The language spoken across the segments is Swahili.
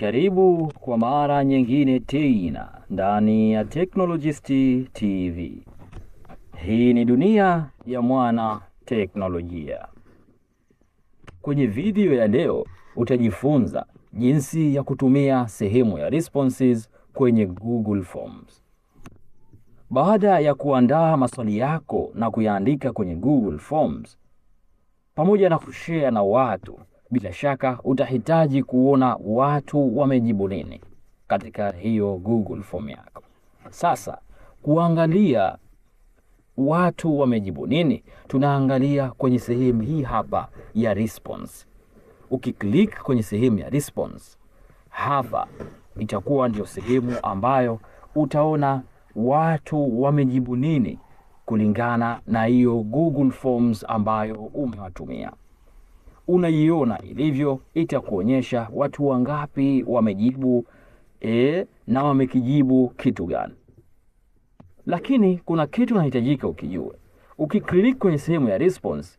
Karibu kwa mara nyingine tena ndani ya Technologist TV. Hii ni dunia ya mwana teknolojia. Kwenye video ya leo utajifunza jinsi ya kutumia sehemu ya responses kwenye Google Forms. Baada ya kuandaa maswali yako na kuyaandika kwenye Google Forms pamoja na kushare na watu, bila shaka utahitaji kuona watu wamejibu nini katika hiyo Google Form yako. Sasa kuangalia watu wamejibu nini, tunaangalia kwenye sehemu hii hapa ya response. Ukiklik kwenye sehemu ya response hapa, itakuwa ndio sehemu ambayo utaona watu wamejibu nini kulingana na hiyo Google Forms ambayo umewatumia. Unaiona ilivyo, itakuonyesha watu wangapi wamejibu na wamekijibu kitu gani. Lakini kuna kitu unahitajika ukijue. Ukiklik kwenye sehemu ya response,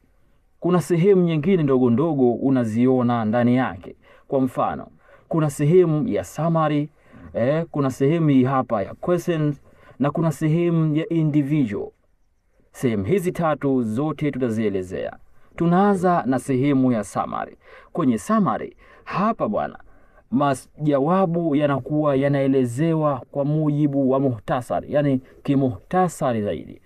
kuna sehemu nyingine ndogo ndogo unaziona ndani yake. Kwa mfano, kuna sehemu ya summary, kuna sehemu hapa ya questions, na kuna sehemu ya individual. Sehemu hizi tatu zote tutazielezea. Tunaanza na sehemu ya summary. Kwenye summary hapa bwana, majawabu yanakuwa yanaelezewa kwa mujibu wa muhtasari, yani kimuhtasari zaidi.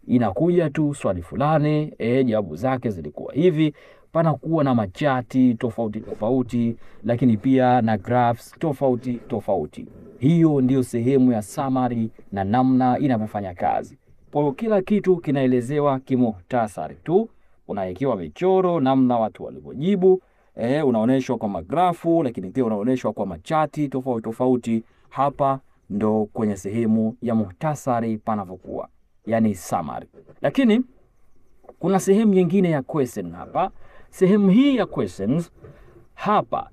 Inakuja tu swali fulani, jawabu zake zilikuwa hivi, panakuwa na machati tofauti tofauti, lakini pia na graphs tofauti tofauti. Hiyo ndio sehemu ya summary na namna inavyofanya kazi. Kwa kila kitu kinaelezewa kimuhtasari tu, unawekewa michoro namna watu walivyojibu, unaoneshwa kwa magrafu, lakini pia unaoneshwa kwa machati tofauti tofauti. Hapa ndo kwenye sehemu ya muhtasari panavyokuwa, yani summary. Lakini kuna sehemu nyingine ya question hapa. Sehemu hii ya questions hapa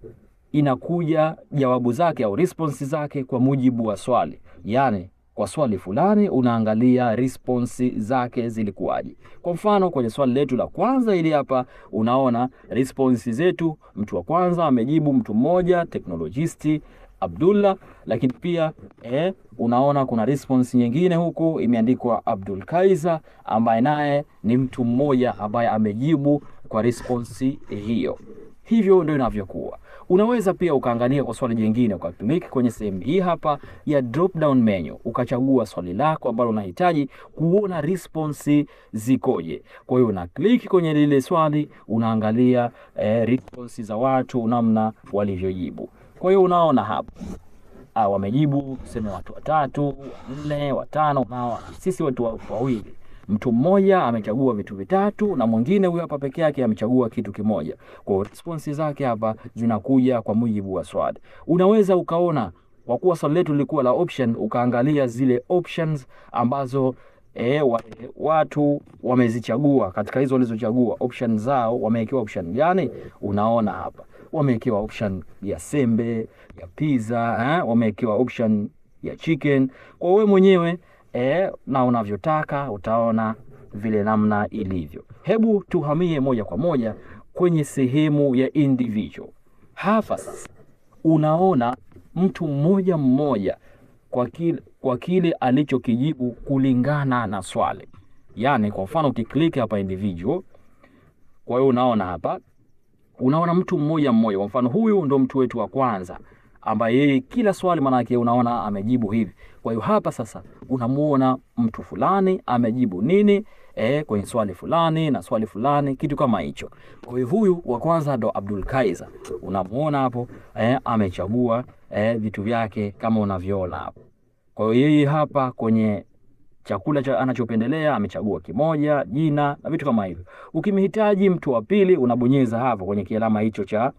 inakuja jawabu zake au response zake kwa mujibu wa swali. Yani kwa swali fulani unaangalia response zake zilikuwaje. Kwa mfano kwenye swali letu la kwanza ili hapa unaona response zetu. Mtu wa kwanza amejibu mtu mmoja, Technologist Abdullah, lakini pia unaona kuna response nyingine huku imeandikwa Abdul Kaiza, ambaye naye ni mtu mmoja ambaye amejibu kwa response hiyo. Hivyo ndio inavyokuwa. Unaweza pia ukaangalia kwa swali jingine, ukaklik kwenye sehemu hii hapa ya drop down menu, ukachagua swali lako ambalo unahitaji kuona response zikoje. Kwa hiyo una click kwenye lile swali, unaangalia response za watu namna walivyojibu. Kwa hiyo unaona hapa wamejibu sema watu 3, 4, 5, na sisi watu wawili. Mtu mmoja amechagua vitu vitatu na mwingine huyo hapa peke yake amechagua kitu kimoja. Kwa hiyo response zake hapa zinakuja kwa mujibu wa swali. Unaweza ukaona kwa kuwa swali letu lilikuwa la option, ukaangalia zile options ambazo watu wamezichagua. Katika hizo walizochagua option zao wamewekewa option gani? Unaona hapa wamewekewa option ya sembe, ya pizza, wamewekewa option ya chicken. Kwa wewe mwenyewe na unavyotaka utaona vile namna ilivyo. Hebu tuhamie moja kwa moja kwenye sehemu ya individual. Hapa sasa unaona mtu mmoja mmoja kwa kile alichokijibu kulingana na swali. Yani kwa mfano ukiklik hapa individual, kwa hiyo unaona hapa unaona mtu mmoja mmoja. Kwa mfano huyu ndo mtu wetu wa kwanza ambaye yeye kila swali maana yake unaona amejibu hivi. Kwa hiyo hapa sasa unamuona mtu fulani amejibu nini kwenye swali fulani na swali fulani, kitu kama hicho. Kwa hiyo huyu wa kwanza ndo Abdul Kaiza, unamuona hapo amechagua vitu vyake kama unavyoona hapo. Kwa hiyo yeye hapa kwenye chakula anachopendelea amechagua kimoja, jina na vitu kama hivyo. Ukimhitaji mtu wa pili unabonyeza hapo kwenye kialama hicho cha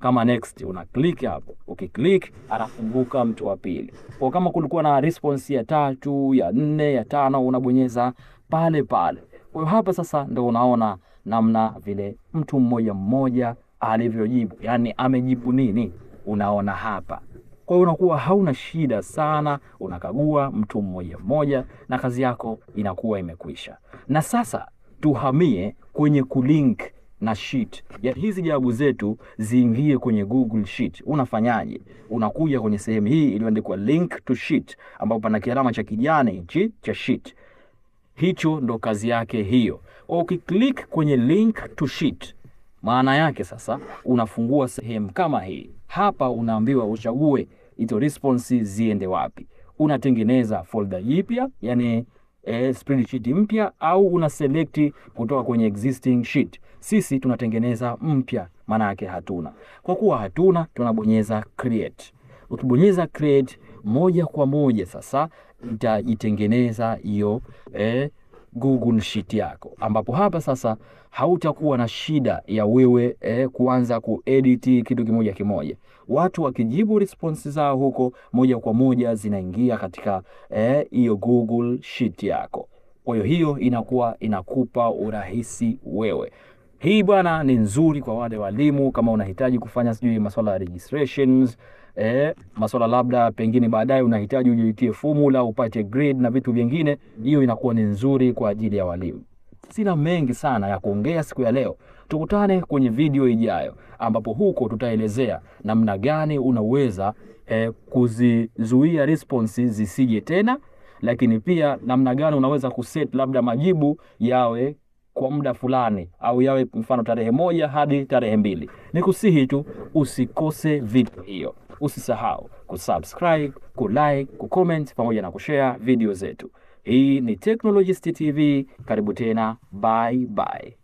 kama next, una click hapo. Ukiklik anafunguka mtu wa pili. Kwa kama kulikuwa na response ya 3, ya 4, ya 5 unabonyeza pale pale. Kwa hiyo hapa sasa ndio unaona namna vile mtu mmoja mmoja alivyojibu, yani amejibu nini unaona hapa. Kwa hiyo unakuwa hauna shida sana, unakagua mtu mmoja mmoja na kazi yako inakuwa imekwisha. Na sasa tuhamie kwenye kulink na sheet. Ya hizi jawabu zetu ziingie kwenye Google Sheet. Unafanyaje? Unakuja kwenye sehemu hii iliyoandikwa link to sheet, ambapo pana kialama cha kijani hichi cha sheet. Hicho ndo kazi yake hiyo. Ukiklik kwenye link to sheet, maana yake sasa unafungua sehemu kama hii. Hapa unaambiwa uchague hizo responses ziende wapi. Unatengeneza folder jipya, yani spreadsheet mpya, au una select kutoka kwenye existing sheet. Sisi tunatengeneza mpya, maana yake hatuna. Kwa kuwa hatuna, tunabonyeza create. Ukibonyeza create, moja kwa moja sasa itajitengeneza hiyo Google Sheet yako, ambapo hapa sasa hautakuwa na shida ya wewe kuanza kuedit kitu kimoja kimoja. Watu wakijibu response zao huko, moja kwa moja zinaingia katika hiyo Google Sheet yako. Kwa hiyo inakuwa inakupa urahisi wewe. Hii bwana ni nzuri kwa wale walimu, kama unahitaji kufanya sijui masuala ya registrations, masuala labda pengine baadaye unahitaji ujitie formula upate grade na vitu vingine, hiyo inakuwa ni nzuri kwa ajili ya walimu. Sina mengi sana ya kuongea siku ya leo. Tukutane kwenye video ijayo, ambapo huko tutaelezea namna gani unaweza kuzizuia responses zisije tena, lakini pia namna gani unaweza kuset labda majibu yawe kwa muda fulani, au yawe mfano tarehe 1 hadi tarehe 2. Nikusihi tu usikose video hiyo. Usisahau kusubscribe, kulike, kucomment pamoja na kushare video zetu. Hii ni Technologist TV. Karibu tena. Bye bye.